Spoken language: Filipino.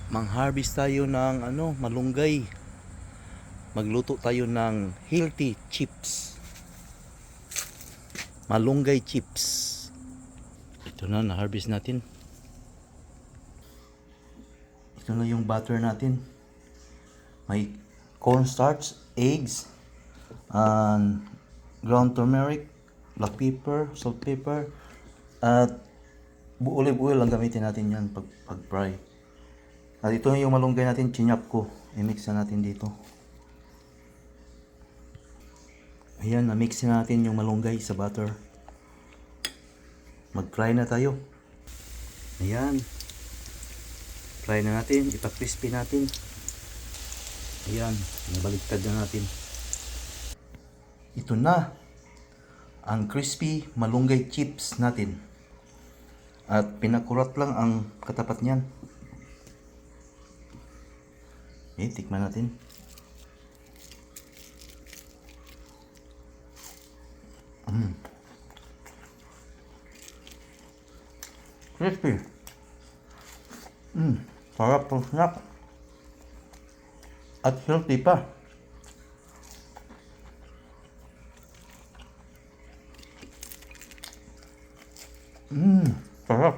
Mang-harvest tayo ng malunggay. Magluto tayo ng healthy chips. Malunggay chips. Ito na, na-harvest natin. Ito na yung butter natin. May cornstarch, eggs, and ground turmeric, black pepper, salt pepper, at olive oil ang gamitin natin yan pag-fry. At ito na yung malunggay natin, chinyap ko. I-mix na natin dito. Ayan, na-mix na natin yung malunggay sa butter. Mag-fry na tayo. Ayan. Fry na natin, ipa-crispy natin. Ayan, nabaliktad na natin. Ito na ang crispy malunggay chips natin. At pinakurat lang ang katapat niyan. Okay, tikman natin. Crispy. Sarap ng snack. At healthy pa. Sarap.